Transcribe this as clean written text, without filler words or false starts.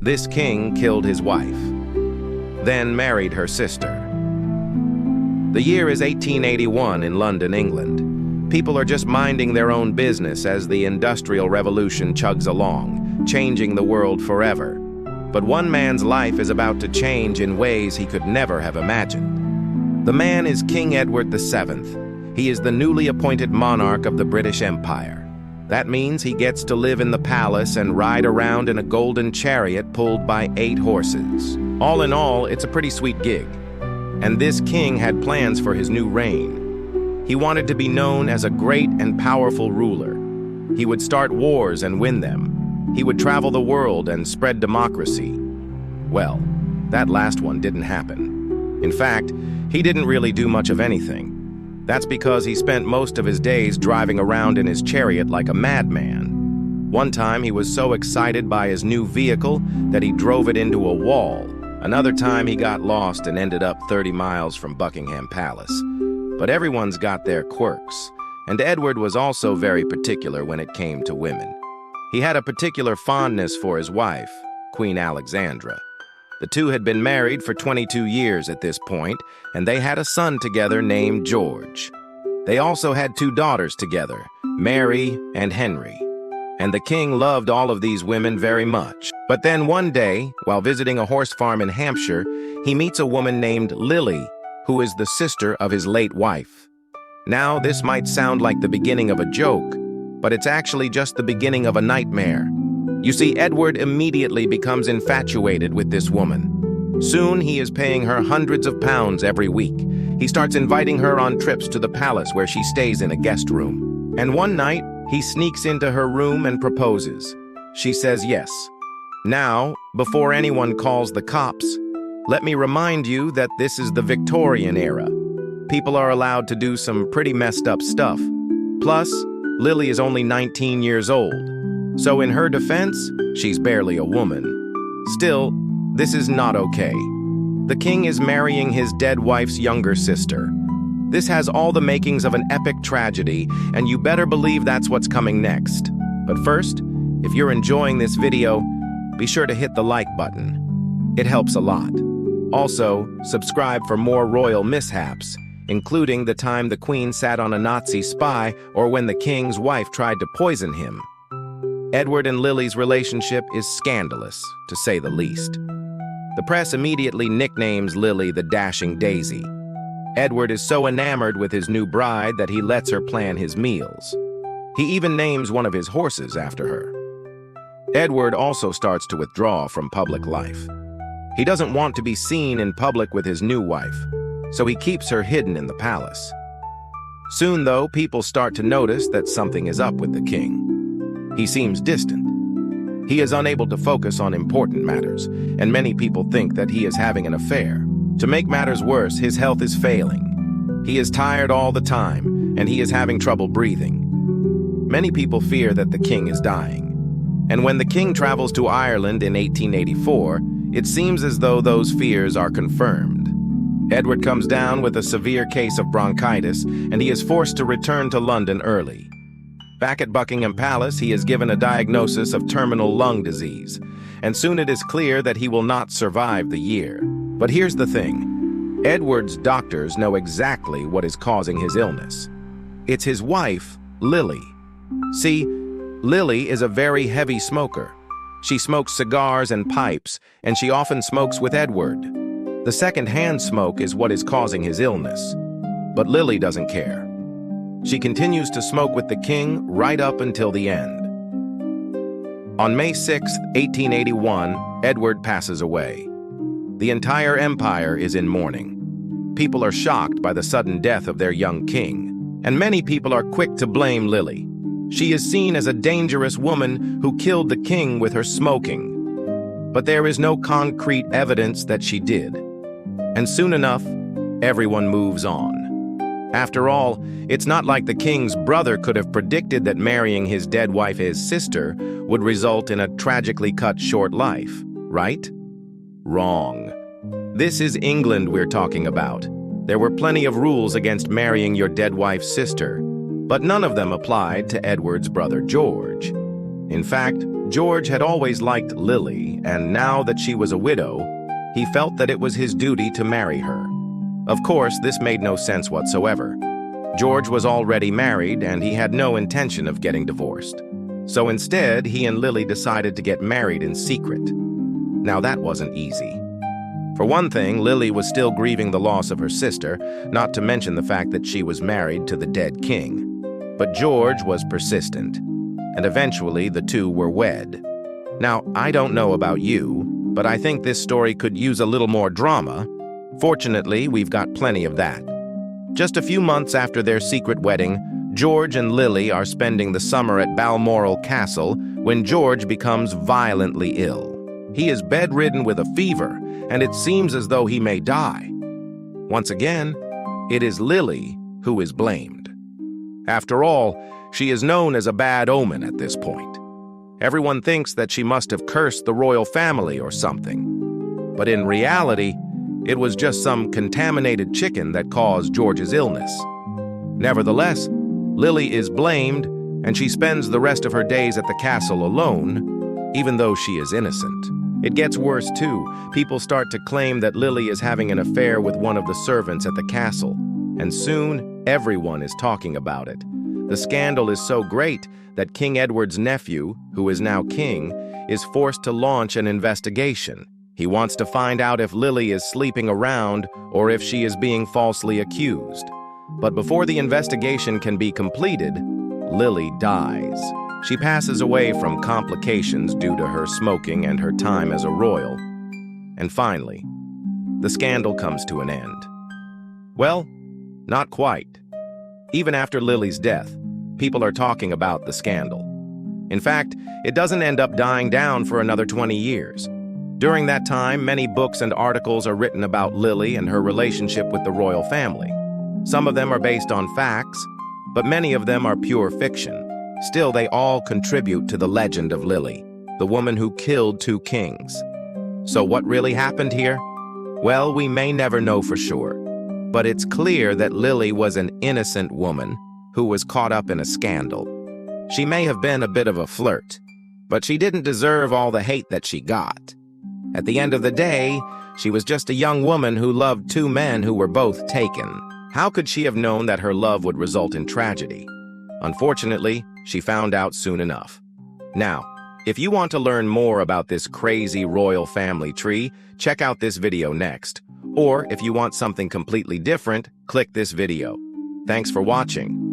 This king killed his wife, then married her sister. The year is 1881 in London, England. People are just minding their own business as the Industrial Revolution chugs along, changing the world forever. But one man's life is about to change in ways he could never have imagined. The man is King Edward VII. He is the newly appointed monarch of the British Empire. That means he gets to live in the palace and ride around in a golden chariot pulled by 8 horses. All in all, it's a pretty sweet gig. And this king had plans for his new reign. He wanted to be known as a great and powerful ruler. He would start wars and win them. He would travel the world and spread democracy. Well, that last one didn't happen. In fact, he didn't really do much of anything. That's because he spent most of his days driving around in his chariot like a madman. One time he was so excited by his new vehicle that he drove it into a wall. Another time he got lost and ended up 30 miles from Buckingham Palace. But everyone's got their quirks, and Edward was also very particular when it came to women. He had a particular fondness for his wife, Queen Alexandra. The two had been married for 22 years at this point, and they had a son together named George. They also had 2 daughters together, Mary and Henry. And the king loved all of these women very much. But then one day, while visiting a horse farm in Hampshire, he meets a woman named Lily, who is the sister of his late wife. Now, this might sound like the beginning of a joke, but it's actually just the beginning of a nightmare. You see, Edward immediately becomes infatuated with this woman. Soon, he is paying her hundreds of pounds every week. He starts inviting her on trips to the palace where she stays in a guest room. And one night, he sneaks into her room and proposes. She says yes. Now, before anyone calls the cops, let me remind you that this is the Victorian era. People are allowed to do some pretty messed up stuff. Plus, Lily is only 19 years old. So in her defense, she's barely a woman. Still, this is not okay. The king is marrying his dead wife's younger sister. This has all the makings of an epic tragedy, and you better believe that's what's coming next. But first, if you're enjoying this video, be sure to hit the like button. It helps a lot. Also, subscribe for more royal mishaps, including the time the queen sat on a Nazi spy or when the king's wife tried to poison him. Edward and Lily's relationship is scandalous, to say the least. The press immediately nicknames Lily the Dashing Daisy. Edward is so enamored with his new bride that he lets her plan his meals. He even names one of his horses after her. Edward also starts to withdraw from public life. He doesn't want to be seen in public with his new wife, so he keeps her hidden in the palace. Soon, though, people start to notice that something is up with the king. He seems distant. He is unable to focus on important matters, and many people think that he is having an affair. To make matters worse, his health is failing. He is tired all the time, and he is having trouble breathing. Many people fear that the king is dying. And when the king travels to Ireland in 1884, it seems as though those fears are confirmed. Edward comes down with a severe case of bronchitis, and he is forced to return to London early. Back at Buckingham Palace, he is given a diagnosis of terminal lung disease, and soon it is clear that he will not survive the year. But here's the thing. Edward's doctors know exactly what is causing his illness. It's his wife, Lily. See, Lily is a very heavy smoker. She smokes cigars and pipes, and she often smokes with Edward. The second-hand smoke is what is causing his illness. But Lily doesn't care. She continues to smoke with the king right up until the end. On May 6, 1881, Edward passes away. The entire empire is in mourning. People are shocked by the sudden death of their young king, and many people are quick to blame Lily. She is seen as a dangerous woman who killed the king with her smoking. But there is no concrete evidence that she did. And soon enough, everyone moves on. After all, it's not like the king's brother could have predicted that marrying his dead wife, his sister, would result in a tragically cut short life, right? Wrong. This is England we're talking about. There were plenty of rules against marrying your dead wife's sister, but none of them applied to Edward's brother George. In fact, George had always liked Lily, and now that she was a widow, he felt that it was his duty to marry her. Of course, this made no sense whatsoever. George was already married, and he had no intention of getting divorced. So instead, he and Lily decided to get married in secret. Now that wasn't easy. For one thing, Lily was still grieving the loss of her sister, not to mention the fact that she was married to the dead king. But George was persistent, and eventually the two were wed. Now, I don't know about you, but I think this story could use a little more drama. Fortunately, we've got plenty of that. Just a few months after their secret wedding, George and Lily are spending the summer at Balmoral Castle when George becomes violently ill. He is bedridden with a fever, and it seems as though he may die. Once again, it is Lily who is blamed. After all, she is known as a bad omen at this point. Everyone thinks that she must have cursed the royal family or something. But in reality, it was just some contaminated chicken that caused George's illness. Nevertheless, Lily is blamed, and she spends the rest of her days at the castle alone, even though she is innocent. It gets worse too. People start to claim that Lily is having an affair with one of the servants at the castle, and soon everyone is talking about it. The scandal is so great that King Edward's nephew, who is now king, is forced to launch an investigation. He wants to find out if Lily is sleeping around or if she is being falsely accused. But before the investigation can be completed, Lily dies. She passes away from complications due to her smoking and her time as a royal. And finally, the scandal comes to an end. Well, not quite. Even after Lily's death, people are talking about the scandal. In fact, it doesn't end up dying down for another 20 years. During that time, many books and articles are written about Lily and her relationship with the royal family. Some of them are based on facts, but many of them are pure fiction. Still, they all contribute to the legend of Lily, the woman who killed two kings. So what really happened here? Well, we may never know for sure, but it's clear that Lily was an innocent woman who was caught up in a scandal. She may have been a bit of a flirt, but she didn't deserve all the hate that she got. At the end of the day, she was just a young woman who loved two men who were both taken. How could she have known that her love would result in tragedy? Unfortunately, she found out soon enough. Now, if you want to learn more about this crazy royal family tree, check out this video next. Or if you want something completely different, click this video. Thanks for watching.